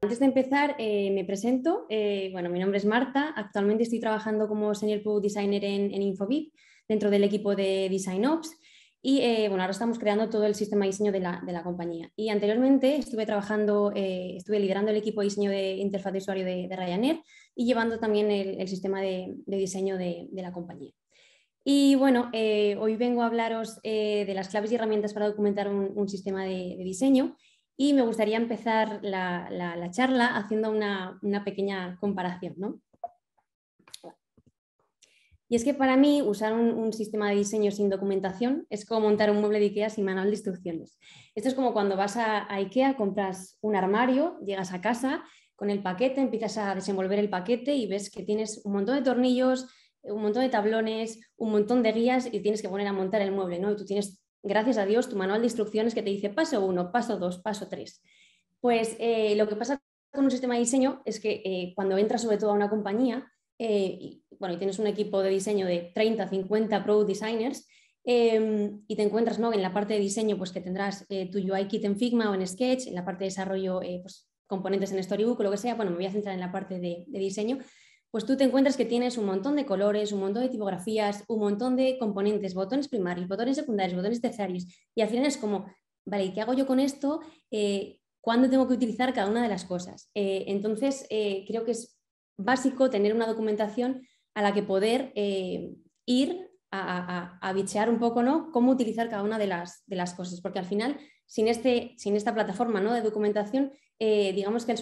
antes de empezar, me presento. Bueno, mi nombre es Marta. Actualmente estoy trabajando como Senior Product Designer en Infobip, dentro del equipo de Design Ops. Y bueno, ahora estamos creando todo el sistema de diseño de la compañía. Y anteriormente estuve trabajando, estuve liderando el equipo de diseño de interfaz de usuario de Ryanair y llevando también el sistema de diseño de la compañía. Y bueno, hoy vengo a hablaros de las claves y herramientas para documentar un sistema de diseño. Y me gustaría empezar la charla haciendo una pequeña comparación, ¿no? Y es que para mí usar un sistema de diseño sin documentación es como montar un mueble de IKEA sin manual de instrucciones. Esto es como cuando vas a IKEA, compras un armario, llegas a casa con el paquete, empiezas a desenvolver el paquete y ves que tienes un montón de tornillos, un montón de tablones, un montón de guías y tienes que poner a montar el mueble, ¿no? Y tú tienes, gracias a Dios, tu manual de instrucciones que te dice paso 1, paso 2, paso 3. Pues lo que pasa con un sistema de diseño es que cuando entras sobre todo a una compañía, y tienes un equipo de diseño de 30, 50 product designers y te encuentras, ¿no?, en la parte de diseño pues que tendrás tu UI kit en Figma o en Sketch, en la parte de desarrollo pues, componentes en Storybook o lo que sea, bueno, me voy a centrar en la parte de diseño, pues tú te encuentras que tienes un montón de colores, un montón de tipografías, un montón de componentes, botones primarios, botones secundarios, botones terciarios y al final es como, vale, ¿y qué hago yo con esto? ¿Cuándo tengo que utilizar cada una de las cosas? Entonces, creo que es básico tener una documentación a la que poder ir a bichear un poco, ¿no?, cómo utilizar cada una de las cosas, porque al final, sin esta plataforma, ¿no?, de documentación, digamos que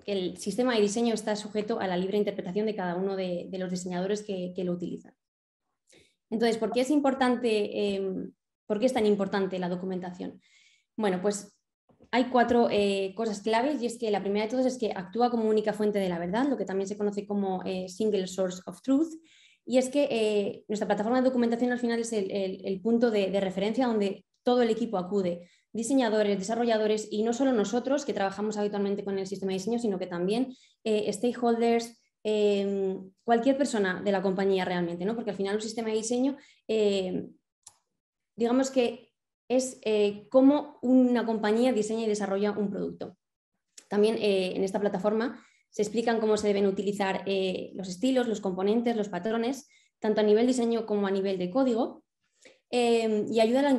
el sistema de diseño está sujeto a la libre interpretación de cada uno de los diseñadores que lo utilizan. Entonces, ¿por qué es importante, por qué es tan importante la documentación? Bueno, pues hay 4 cosas claves y es que la primera de todas es que actúa como única fuente de la verdad, lo que también se conoce como Single Source of Truth, y es que nuestra plataforma de documentación al final es el punto de referencia donde todo el equipo acude, diseñadores, desarrolladores y no solo nosotros que trabajamos habitualmente con el sistema de diseño, sino que también stakeholders, cualquier persona de la compañía realmente, ¿no? Porque al final un sistema de diseño, digamos que es cómo una compañía diseña y desarrolla un producto. También en esta plataforma se explican cómo se deben utilizar los estilos, los componentes, los patrones, tanto a nivel diseño como a nivel de código, y ayuda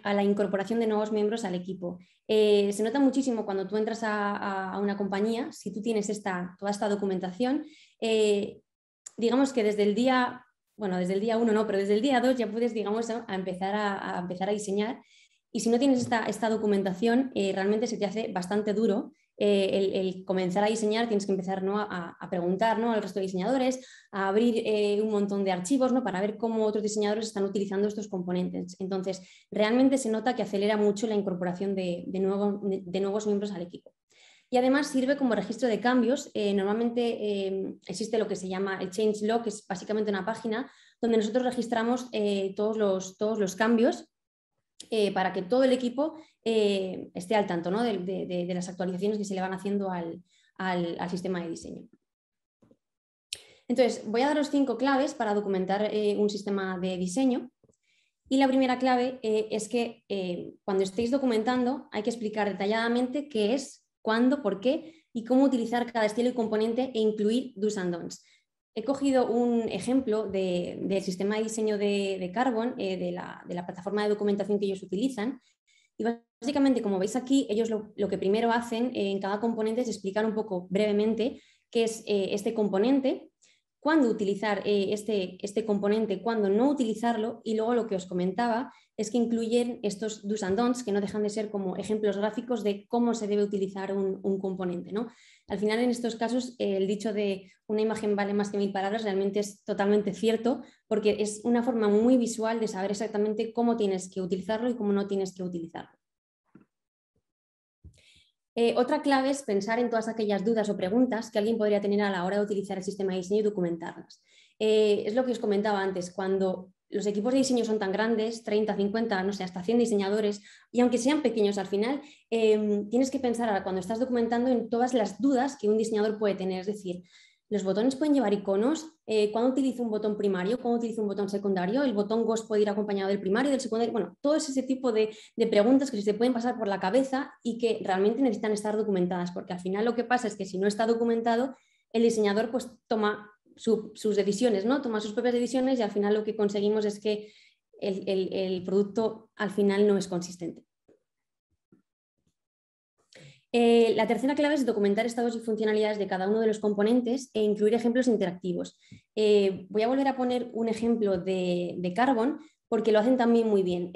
a la incorporación de nuevos miembros al equipo. Se nota muchísimo cuando tú entras a una compañía, si tú tienes toda esta documentación, digamos que desde el día 1 no, pero desde el día 2 ya puedes, digamos, empezar a diseñar. Y si no tienes esta documentación, realmente se te hace bastante duro el comenzar a diseñar. Tienes que empezar, ¿no?, a preguntar, ¿no?, al resto de diseñadores, a abrir un montón de archivos, ¿no?, para ver cómo otros diseñadores están utilizando estos componentes. Entonces, realmente se nota que acelera mucho la incorporación de nuevos miembros al equipo. Y además sirve como registro de cambios. Normalmente existe lo que se llama el change log, que es básicamente una página donde nosotros registramos todos los cambios para que todo el equipo esté al tanto, ¿no?, de las actualizaciones que se le van haciendo al sistema de diseño. Entonces, voy a daros 5 claves para documentar un sistema de diseño. Y la primera clave es que cuando estéis documentando hay que explicar detalladamente qué es, cuándo, por qué y cómo utilizar cada estilo y componente e incluir do's and don'ts. He cogido un ejemplo del sistema de diseño de Carbon, de la plataforma de documentación que ellos utilizan. Y básicamente, como veis aquí, ellos lo que primero hacen en cada componente es explicar un poco brevemente qué es este componente, cuándo utilizar este componente, cuándo no utilizarlo, y luego lo que os comentaba es que incluyen estos do's and don'ts que no dejan de ser como ejemplos gráficos de cómo se debe utilizar un componente, ¿no? Al final, en estos casos, el dicho de una imagen vale más que 1000 palabras realmente es totalmente cierto, porque es una forma muy visual de saber exactamente cómo tienes que utilizarlo y cómo no tienes que utilizarlo. Otra clave es pensar en todas aquellas dudas o preguntas que alguien podría tener a la hora de utilizar el sistema de diseño y documentarlas. Es lo que os comentaba antes, cuando los equipos de diseño son tan grandes, 30, 50, no sé, hasta 100 diseñadores, y aunque sean pequeños al final, tienes que pensar ahora cuando estás documentando en todas las dudas que un diseñador puede tener. Es decir, los botones pueden llevar iconos. ¿Cuándo utilizo un botón primario? ¿Cuándo utilizo un botón secundario? ¿El botón Ghost puede ir acompañado del primario, del secundario? Bueno, todo ese tipo de preguntas que se pueden pasar por la cabeza y que realmente necesitan estar documentadas, porque al final lo que pasa es que si no está documentado, el diseñador pues toma sus decisiones, ¿no? Toma sus propias decisiones y al final lo que conseguimos es que el producto al final no es consistente. La tercera clave es documentar estados y funcionalidades de cada uno de los componentes e incluir ejemplos interactivos. Voy a volver a poner un ejemplo de Carbon porque lo hacen también muy bien.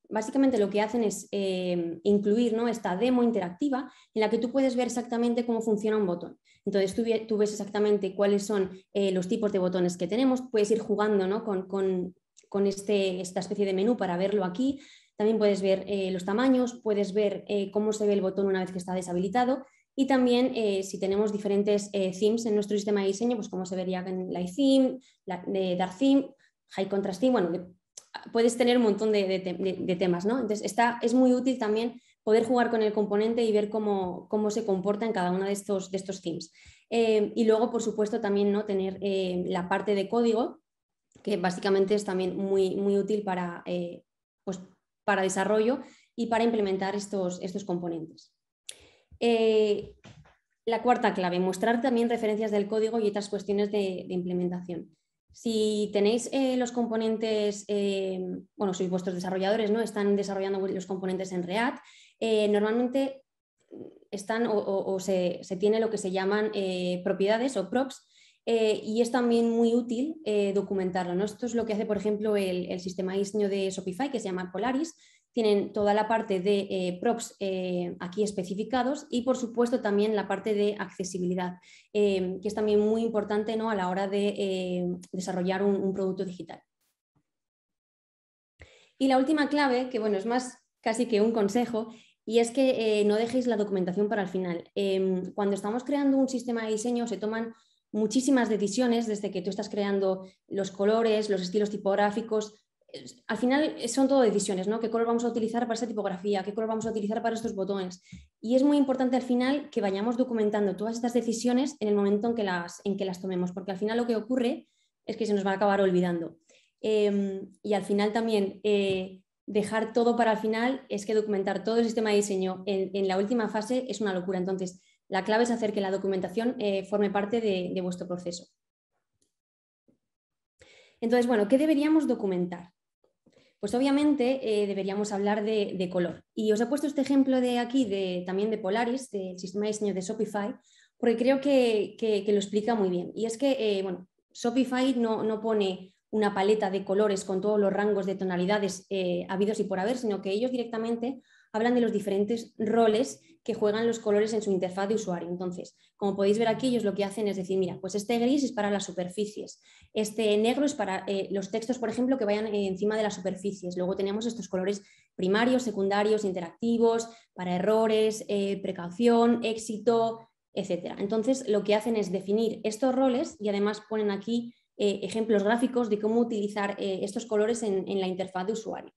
Básicamente lo que hacen es incluir, ¿no?, esta demo interactiva en la que tú puedes ver exactamente cómo funciona un botón. Entonces tú ves exactamente cuáles son los tipos de botones que tenemos, puedes ir jugando, ¿no?, con esta especie de menú para verlo aquí. También puedes ver los tamaños, puedes ver cómo se ve el botón una vez que está deshabilitado y también si tenemos diferentes themes en nuestro sistema de diseño, pues cómo se vería en Light Theme, Dark Theme, High Contrast Theme, bueno, puedes tener un montón de temas, ¿no? Entonces es muy útil también poder jugar con el componente y ver cómo se comporta en cada uno de estos themes. Y luego, por supuesto, también, ¿no?, tener la parte de código, que básicamente es también muy, muy útil para desarrollo y para implementar estos componentes. La cuarta clave, mostrar también referencias del código y otras cuestiones de implementación. Si tenéis los componentes, bueno, sois vuestros desarrolladores, ¿no?, están desarrollando los componentes en React, normalmente están se tiene lo que se llaman propiedades o props, y es también muy útil documentarlo, ¿no? Esto es lo que hace, por ejemplo, el sistema de diseño de Shopify, que se llama Polaris. Tienen toda la parte de props aquí especificados y, por supuesto, también la parte de accesibilidad, que es también muy importante, ¿no?, a la hora de desarrollar un producto digital. Y la última clave, que bueno, es más casi que un consejo, y es que no dejéis la documentación para el final. Cuando estamos creando un sistema de diseño se toman muchísimas decisiones desde que tú estás creando los colores, los estilos tipográficos. Al final son todo decisiones, ¿no? ¿Qué color vamos a utilizar para esta tipografía? ¿Qué color vamos a utilizar para estos botones? Y es muy importante al final que vayamos documentando todas estas decisiones en el momento en que las tomemos, porque al final lo que ocurre es que se nos va a acabar olvidando. Y al final también dejar todo para el final es que documentar todo el sistema de diseño en la última fase es una locura. Entonces, la clave es hacer que la documentación forme parte de vuestro proceso. Entonces, bueno, ¿qué deberíamos documentar? Pues obviamente deberíamos hablar de color. Y os he puesto este ejemplo de aquí también de Polaris, del sistema de diseño de Shopify, porque creo que lo explica muy bien. Y es que, bueno, Shopify no pone una paleta de colores con todos los rangos de tonalidades habidos y por haber, sino que ellos directamente hablan de los diferentes roles que juegan los colores en su interfaz de usuario. Entonces, como podéis ver aquí, ellos lo que hacen es decir, mira, pues este gris es para las superficies, este negro es para los textos, por ejemplo, que vayan encima de las superficies. Luego tenemos estos colores primarios, secundarios, interactivos, para errores, precaución, éxito, etc. Entonces, lo que hacen es definir estos roles y además ponen aquí ejemplos gráficos de cómo utilizar estos colores en la interfaz de usuario.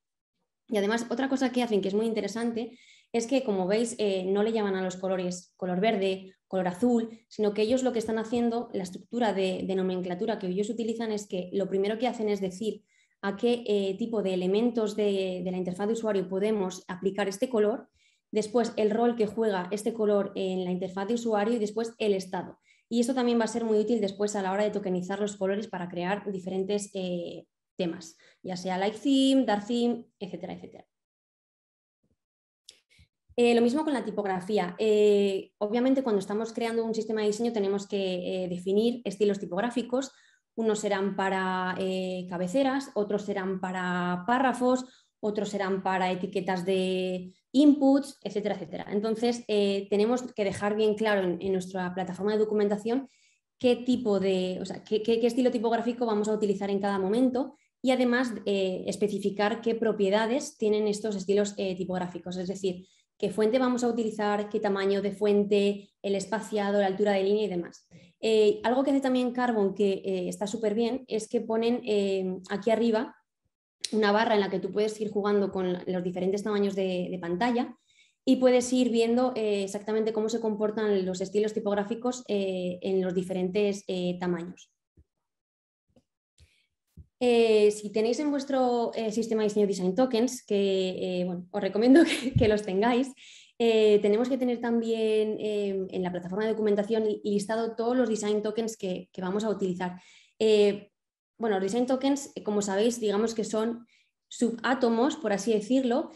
Y además, otra cosa que hacen que es muy interesante es que, como veis, no le llaman a los colores color verde, color azul, sino que ellos lo que están haciendo, la estructura de nomenclatura que ellos utilizan es que lo primero que hacen es decir a qué tipo de elementos de la interfaz de usuario podemos aplicar este color, después el rol que juega este color en la interfaz de usuario y después el estado. Y esto también va a ser muy útil después a la hora de tokenizar los colores para crear diferentes temas, ya sea Light Theme, Dark Theme, etcétera, etcétera. Lo mismo con la tipografía. Obviamente, cuando estamos creando un sistema de diseño tenemos que definir estilos tipográficos. Unos serán para cabeceras, otros serán para párrafos, otros serán para etiquetas de inputs, etcétera, etcétera. Entonces, tenemos que dejar bien claro en nuestra plataforma de documentación qué tipo de, o sea, qué estilo tipográfico vamos a utilizar en cada momento y además especificar qué propiedades tienen estos estilos tipográficos. Es decir, qué fuente vamos a utilizar, qué tamaño de fuente, el espaciado, la altura de línea y demás. Algo que hace también Carbon que está súper bien es que ponen aquí arriba una barra en la que tú puedes ir jugando con los diferentes tamaños de pantalla y puedes ir viendo exactamente cómo se comportan los estilos tipográficos en los diferentes tamaños. Si tenéis en vuestro sistema de diseño Design Tokens, que bueno, os recomiendo que los tengáis, tenemos que tener también en la plataforma de documentación listado todos los Design Tokens que vamos a utilizar. Bueno, los Design Tokens, como sabéis, digamos que son subátomos, por así decirlo,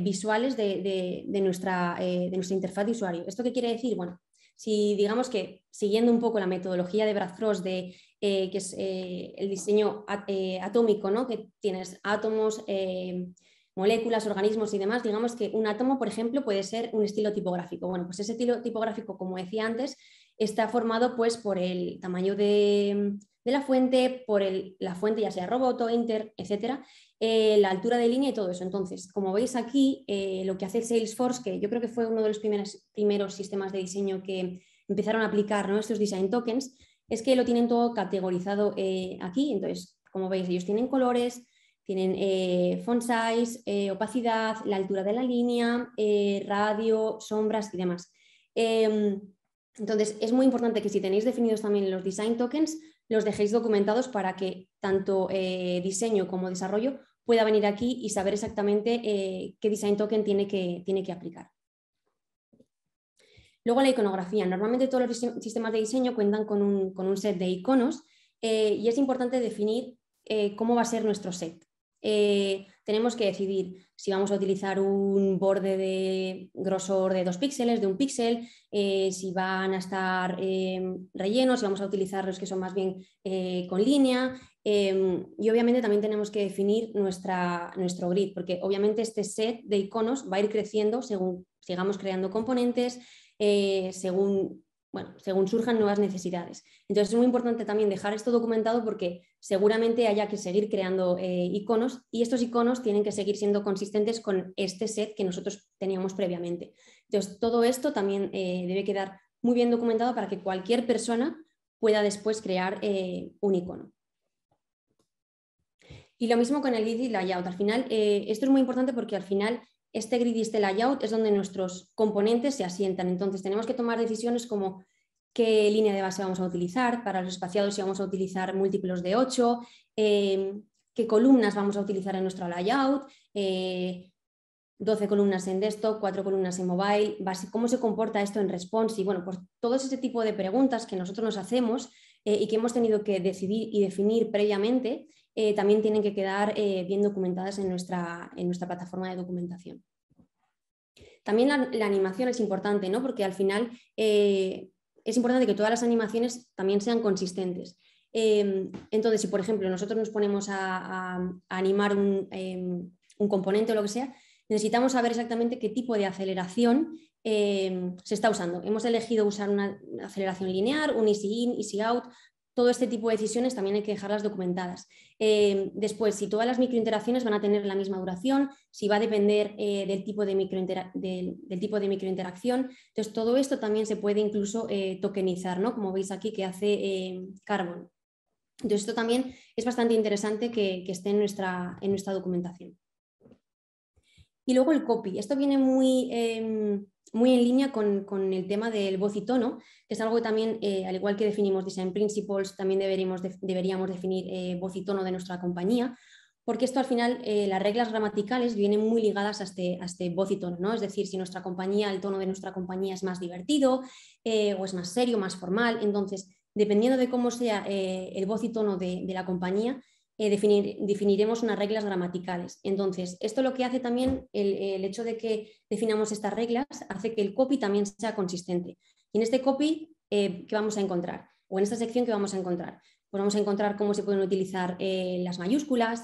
visuales de nuestra interfaz de usuario. ¿Esto qué quiere decir? Bueno, si digamos que siguiendo un poco la metodología de Brad Frost, que es el diseño atómico, ¿no? Que tienes átomos, moléculas, organismos y demás, digamos que un átomo, por ejemplo, puede ser un estilo tipográfico. Bueno, pues ese estilo tipográfico, como decía antes, está formado pues por el tamaño de la fuente, por la fuente ya sea Roboto, Inter, etcétera, la altura de línea y todo eso. Entonces, como veis aquí, lo que hace Salesforce, que yo creo que fue uno de los primeros sistemas de diseño que empezaron a aplicar, ¿no?, estos design tokens, es que lo tienen todo categorizado aquí. Entonces, como veis, ellos tienen colores, tienen font size, opacidad, la altura de la línea, radio, sombras y demás. Entonces, es muy importante que si tenéis definidos también los design tokens, los dejéis documentados para que tanto diseño como desarrollo pueda venir aquí y saber exactamente qué design token tiene que aplicar. Luego la iconografía. Normalmente todos los sistemas de diseño cuentan con un set de iconos y es importante definir cómo va a ser nuestro set. Tenemos que decidir si vamos a utilizar un borde de grosor de 2 píxeles, de 1 píxel, si van a estar rellenos, si vamos a utilizar los que son más bien con línea, y obviamente también tenemos que definir nuestro grid, porque obviamente este set de iconos va a ir creciendo según sigamos creando componentes, según surjan nuevas necesidades. Entonces es muy importante también dejar esto documentado porque seguramente haya que seguir creando iconos y estos iconos tienen que seguir siendo consistentes con este set que nosotros teníamos previamente. Entonces todo esto también debe quedar muy bien documentado para que cualquier persona pueda después crear un icono. Y lo mismo con el grid y layout. Al final, esto es muy importante porque al final este grid y este layout es donde nuestros componentes se asientan. Entonces tenemos que tomar decisiones como qué línea de base vamos a utilizar, para los espaciados si vamos a utilizar múltiplos de 8, qué columnas vamos a utilizar en nuestro layout, 12 columnas en desktop, 4 columnas en mobile, cómo se comporta esto en responsive. Bueno, pues todo ese tipo de preguntas que nosotros nos hacemos y que hemos tenido que decidir y definir previamente, también tienen que quedar bien documentadas en nuestra plataforma de documentación. También la animación es importante, ¿no? Porque al final es importante que todas las animaciones también sean consistentes. Entonces, si por ejemplo nosotros nos ponemos a animar un componente o lo que sea, necesitamos saber exactamente qué tipo de aceleración se está usando. Hemos elegido usar una aceleración lineal, un easy in, easy out. Todo este tipo de decisiones también hay que dejarlas documentadas. Después, si todas las microinteracciones van a tener la misma duración, si va a depender del tipo de microinteracción. Entonces, todo esto también se puede incluso tokenizar, ¿no? Como veis aquí que hace Carbon. Entonces, esto también es bastante interesante que esté en nuestra documentación. Y luego el copy. Esto viene muy en línea con el tema del voz y tono, que es algo que también, al igual que definimos Design Principles, también deberíamos definir voz y tono de nuestra compañía, porque esto al final, las reglas gramaticales vienen muy ligadas a este voz y tono, ¿no? Es decir, si nuestra compañía, el tono de nuestra compañía es más divertido o es más serio, más formal, entonces, dependiendo de cómo sea el voz y tono de la compañía, definiremos unas reglas gramaticales. Entonces, esto lo que hace también, el hecho de que definamos estas reglas, hace que el copy también sea consistente. Y en este copy, ¿qué vamos a encontrar? O en esta sección, ¿qué vamos a encontrar? Pues vamos a encontrar cómo se pueden utilizar las mayúsculas,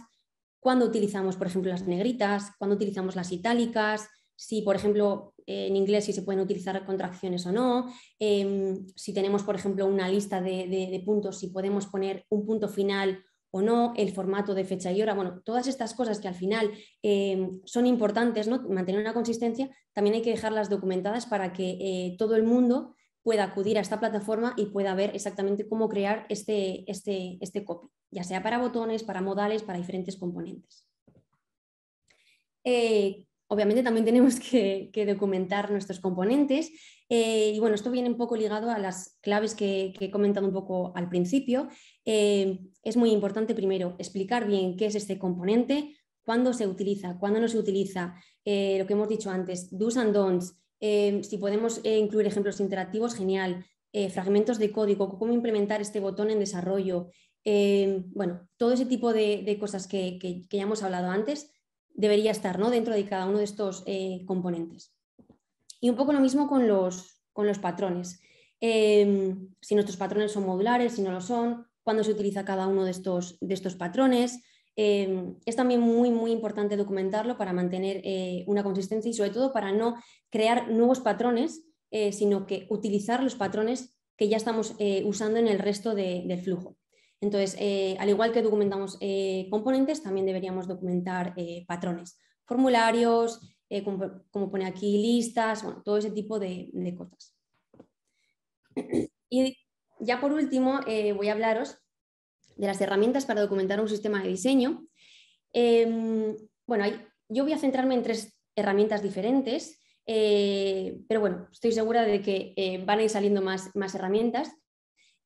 cuándo utilizamos, por ejemplo, las negritas, cuándo utilizamos las itálicas, si, por ejemplo, en inglés si se pueden utilizar contracciones o no, si tenemos, por ejemplo, una lista de puntos, si podemos poner un punto final o no, el formato de fecha y hora. Bueno, todas estas cosas que al final son importantes, ¿no? Mantener una consistencia, también hay que dejarlas documentadas para que todo el mundo pueda acudir a esta plataforma y pueda ver exactamente cómo crear este copy, ya sea para botones, para modales, para diferentes componentes. obviamente también tenemos que documentar nuestros componentes y bueno, esto viene un poco ligado a las claves que he comentado un poco al principio. Es muy importante primero explicar bien qué es este componente, cuándo se utiliza, cuándo no se utiliza, lo que hemos dicho antes, do's and don'ts, si podemos incluir ejemplos interactivos, genial, fragmentos de código, cómo implementar este botón en desarrollo, bueno, todo ese tipo de cosas que ya hemos hablado antes debería estar, ¿no?, dentro de cada uno de estos componentes. Y un poco lo mismo con los patrones. Si nuestros patrones son modulares, si no lo son, cuándo se utiliza cada uno de estos patrones. Es también muy importante documentarlo para mantener una consistencia y sobre todo para no crear nuevos patrones, sino que utilizar los patrones que ya estamos usando en el resto del flujo. Entonces, al igual que documentamos componentes, también deberíamos documentar patrones, formularios, como pone aquí, listas, bueno, todo ese tipo de cosas. Y ya por último, voy a hablaros de las herramientas para documentar un sistema de diseño. Bueno, yo voy a centrarme en 3 herramientas diferentes, pero bueno, estoy segura de que van a ir saliendo más herramientas.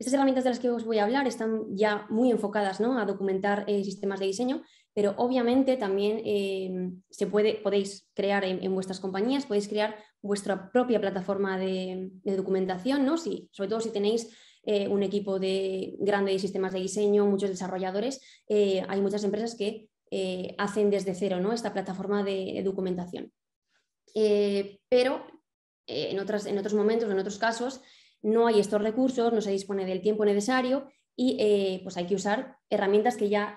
Estas herramientas de las que os voy a hablar están ya muy enfocadas, ¿no?, a documentar sistemas de diseño, pero obviamente también podéis crear en vuestras compañías, podéis crear vuestra propia plataforma de documentación, ¿no? Sobre todo si tenéis un equipo grande de sistemas de diseño, muchos desarrolladores, hay muchas empresas que hacen desde cero, ¿no?, esta plataforma de documentación. Pero en otros momentos, en otros casos, no hay estos recursos, no se dispone del tiempo necesario y pues hay que usar herramientas que ya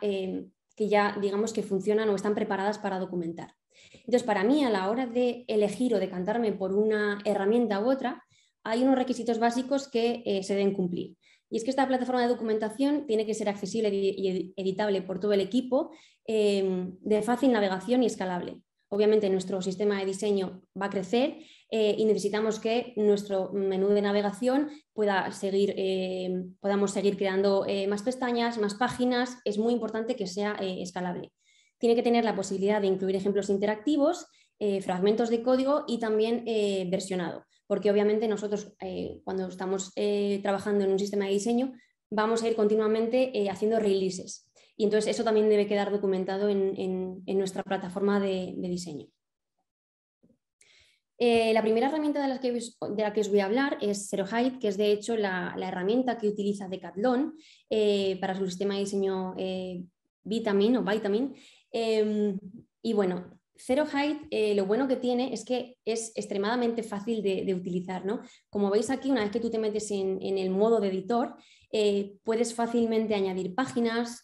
digamos que funcionan o están preparadas para documentar. Entonces, para mí, a la hora de elegir o decantarme por una herramienta u otra, hay unos requisitos básicos que se deben cumplir. Y es que esta plataforma de documentación tiene que ser accesible y editable por todo el equipo, de fácil navegación y escalable. Obviamente nuestro sistema de diseño va a crecer y necesitamos que nuestro menú de navegación podamos seguir creando más pestañas, más páginas. Es muy importante que sea escalable. Tiene que tener la posibilidad de incluir ejemplos interactivos, fragmentos de código y también versionado, porque obviamente nosotros cuando estamos trabajando en un sistema de diseño vamos a ir continuamente haciendo releases. Y entonces eso también debe quedar documentado en nuestra plataforma de diseño. La primera herramienta de la que os voy a hablar es Zeroheight, que es de hecho la herramienta que utiliza Decathlon para su sistema de diseño Vitamin. Y bueno, Zeroheight lo bueno que tiene es que es extremadamente fácil de utilizar, ¿no? Como veis aquí, una vez que tú te metes en el modo de editor, puedes fácilmente añadir páginas.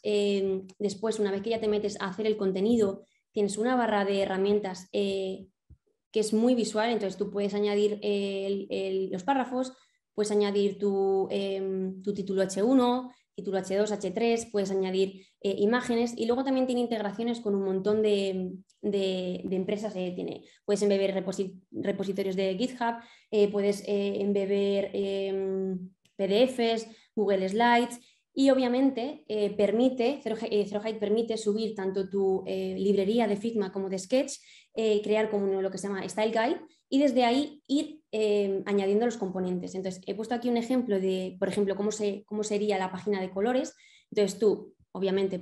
Después, una vez que ya te metes a hacer el contenido, tienes una barra de herramientas que es muy visual, entonces tú puedes añadir los párrafos, puedes añadir tu título H1, título H2, H3, puedes añadir imágenes y luego también tiene integraciones con un montón de empresas. Puedes embeber repositorios de GitHub, puedes embeber PDFs, Google Slides y obviamente Zeroheight permite subir tanto tu librería de Figma como de Sketch, crear como lo que se llama Style Guide y desde ahí ir añadiendo los componentes. Entonces, he puesto aquí un ejemplo de, por ejemplo, cómo sería la página de colores. Entonces, tú obviamente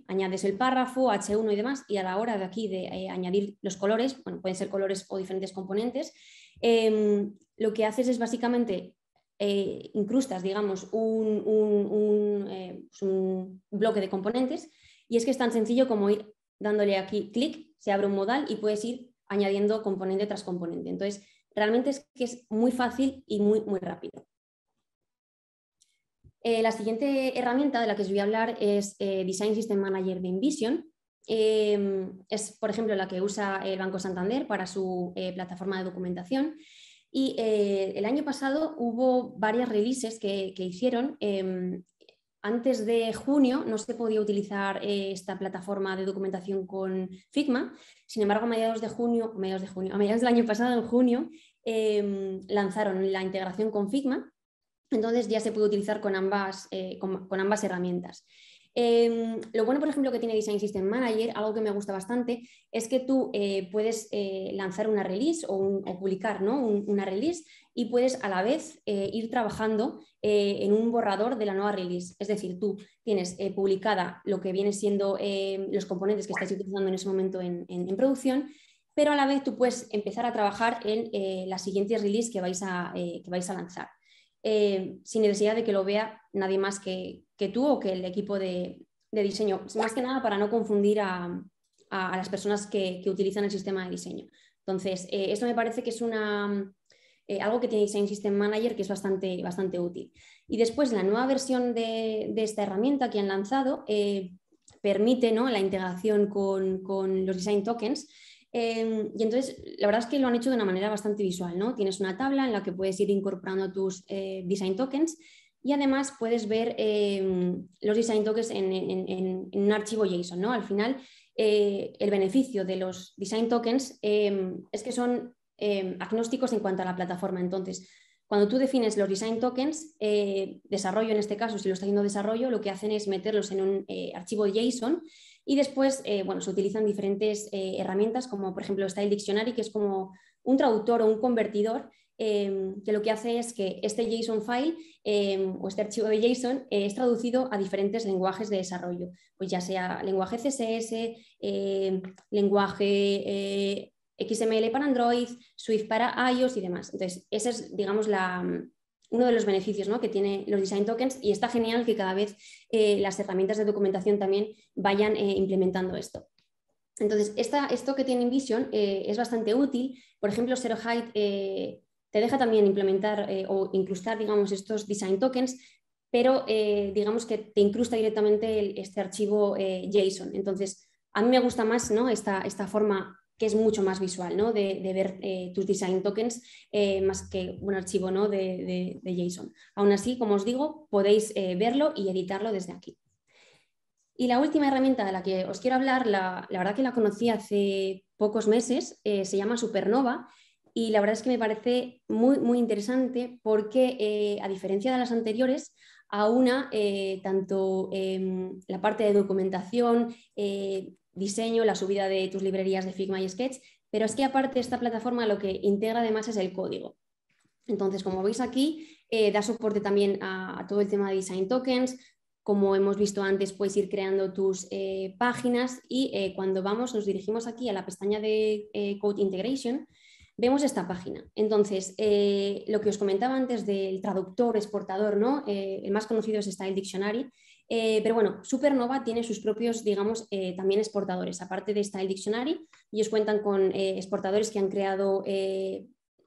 añades el párrafo, H1 y demás, y a la hora de aquí de añadir los colores, bueno, pueden ser colores o diferentes componentes, lo que haces es básicamente incrustas, digamos, un bloque de componentes y es que es tan sencillo como ir dándole aquí clic, se abre un modal y puedes ir añadiendo componente tras componente. Entonces, realmente es que es muy fácil y muy rápido. La siguiente herramienta de la que os voy a hablar es Design System Manager de InVision. Es, por ejemplo, la que usa el Banco Santander para su plataforma de documentación. Y el año pasado hubo varias releases que hicieron. Antes de junio no se podía utilizar esta plataforma de documentación con Figma. Sin embargo, a mediados del año pasado, en junio, lanzaron la integración con Figma. Entonces ya se puede utilizar con ambas herramientas. Lo bueno, por ejemplo, que tiene Design System Manager, algo que me gusta bastante, es que tú puedes lanzar una release o publicar, ¿no? Una release y puedes a la vez ir trabajando en un borrador de la nueva release. Es decir, tú tienes publicada lo que viene siendo los componentes que estáis utilizando en ese momento en producción, pero a la vez tú puedes empezar a trabajar en las siguientes release que vais a lanzar. Sin necesidad de que lo vea nadie más que tú o que el equipo de diseño, más que nada para no confundir a las personas que utilizan el sistema de diseño. Entonces, esto me parece que es algo que tiene Design System Manager que es bastante útil. Y después, la nueva versión de esta herramienta que han lanzado permite, ¿no?, la integración con los Design Tokens. Y entonces, la verdad es que lo han hecho de una manera bastante visual, ¿no? Tienes una tabla en la que puedes ir incorporando tus Design Tokens y además puedes ver los Design Tokens en un archivo JSON, ¿no? Al final, el beneficio de los Design Tokens es que son agnósticos en cuanto a la plataforma. Entonces, cuando tú defines los Design Tokens, desarrollo en este caso, si lo está haciendo desarrollo, lo que hacen es meterlos en un archivo JSON. Y después, bueno, se utilizan diferentes herramientas como, por ejemplo, Style Dictionary, que es como un traductor o un convertidor que lo que hace es que este JSON file o este archivo de JSON es traducido a diferentes lenguajes de desarrollo, pues ya sea lenguaje CSS, lenguaje XML para Android, Swift para iOS y demás. Entonces, ese es, digamos, uno de los beneficios, ¿no?, que tiene los Design Tokens, y está genial que cada vez las herramientas de documentación también vayan implementando esto. Entonces, esto que tiene InVision es bastante útil. Por ejemplo, Zero Height te deja también implementar o incrustar, digamos, estos Design Tokens, pero digamos que te incrusta directamente este archivo JSON. Entonces, a mí me gusta más, ¿no?, esta forma que es mucho más visual, ¿no?, de ver tus Design Tokens más que un archivo, ¿no?, de JSON. Aún así, como os digo, podéis verlo y editarlo desde aquí. Y la última herramienta de la que os quiero hablar, la verdad que la conocí hace pocos meses, se llama Supernova, y la verdad es que me parece muy interesante porque, a diferencia de las anteriores, tanto la parte de documentación, diseño, la subida de tus librerías de Figma y Sketch, pero es que aparte esta plataforma lo que integra además es el código. Entonces, como veis aquí, da soporte también a todo el tema de Design Tokens. Como hemos visto antes, puedes ir creando tus páginas y cuando nos dirigimos aquí a la pestaña de Code Integration, vemos esta página. Entonces, lo que os comentaba antes del traductor, exportador, ¿no?, el más conocido es Style Dictionary, pero bueno, Supernova tiene sus propios, digamos, también exportadores. Aparte de Style Dictionary, ellos cuentan con exportadores que han creado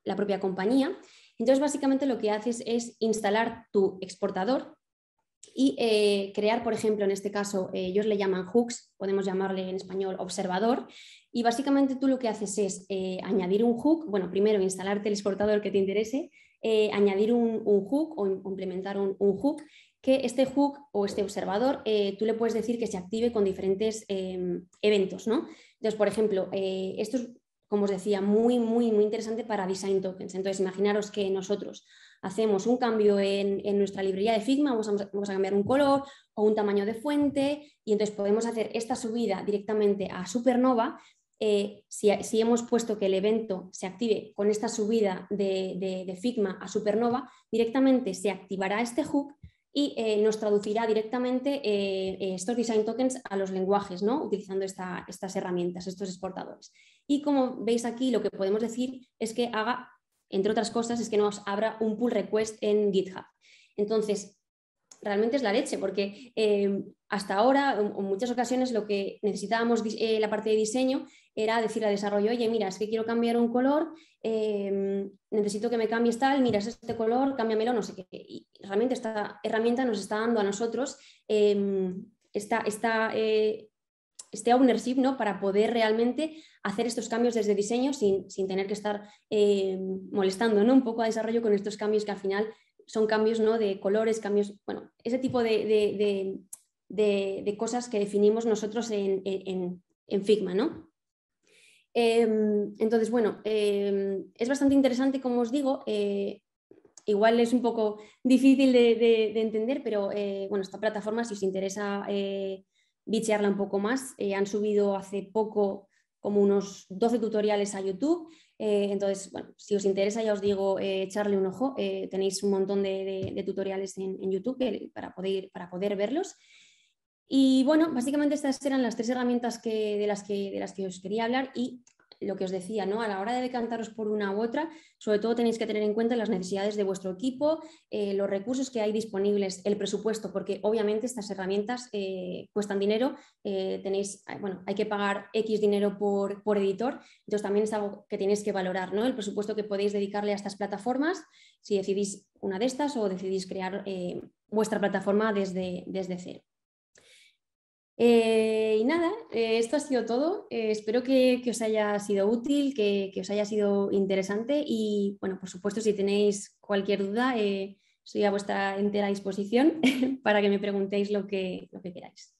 la propia compañía. Entonces, básicamente lo que haces es instalar tu exportador y crear, por ejemplo, en este caso, ellos le llaman hooks, podemos llamarle en español observador, y básicamente tú lo que haces es añadir un hook, bueno, primero instalarte el exportador que te interese, añadir un hook o implementar un hook, que este hook o este observador tú le puedes decir que se active con diferentes eventos, ¿no? Entonces, por ejemplo, esto es, como os decía, muy interesante para Design Tokens. Entonces, imaginaros que nosotros hacemos un cambio en nuestra librería de Figma, vamos a cambiar un color o un tamaño de fuente, y entonces podemos hacer esta subida directamente a Supernova. Si hemos puesto que el evento se active con esta subida de Figma a Supernova, directamente se activará este hook y nos traducirá directamente estos Design Tokens a los lenguajes, ¿no?, utilizando estas herramientas, estos exportadores. Y como veis aquí, lo que podemos decir es que haga, entre otras cosas, es que nos abra un pull request en GitHub. Entonces, realmente es la leche, porque hasta ahora, en muchas ocasiones, lo que necesitábamos la parte de diseño era decirle al desarrollo: oye, mira, es que quiero cambiar un color, necesito que me cambies tal, mira, es este color, cámbiamelo, no sé qué. Y realmente esta herramienta nos está dando a nosotros este ownership, ¿no?, para poder realmente hacer estos cambios desde diseño sin tener que estar molestando, ¿no?, un poco a desarrollo con estos cambios que al final son cambios, ¿no?, de colores, cambios, bueno, ese tipo de cosas que definimos nosotros en Figma, ¿no? Entonces, bueno, es bastante interesante, como os digo. igual es un poco difícil de entender, pero bueno, esta plataforma, si os interesa bichearla un poco más, han subido hace poco como unos 12 tutoriales a YouTube. Entonces, bueno, si os interesa, ya os digo, echarle un ojo. Tenéis un montón de tutoriales en YouTube para poder verlos. Y bueno, básicamente estas eran las 3 herramientas de las que os quería hablar, y lo que os decía, ¿no? A la hora de decantaros por una u otra, sobre todo tenéis que tener en cuenta las necesidades de vuestro equipo, los recursos que hay disponibles, el presupuesto, porque obviamente estas herramientas cuestan dinero, bueno, hay que pagar X dinero por editor, entonces también es algo que tenéis que valorar, ¿no? El presupuesto que podéis dedicarle a estas plataformas, si decidís una de estas o decidís crear vuestra plataforma desde cero. Y nada, esto ha sido todo. Espero que os haya sido útil, que os haya sido interesante, y bueno, por supuesto, si tenéis cualquier duda, estoy a vuestra entera disposición para que me preguntéis lo que queráis.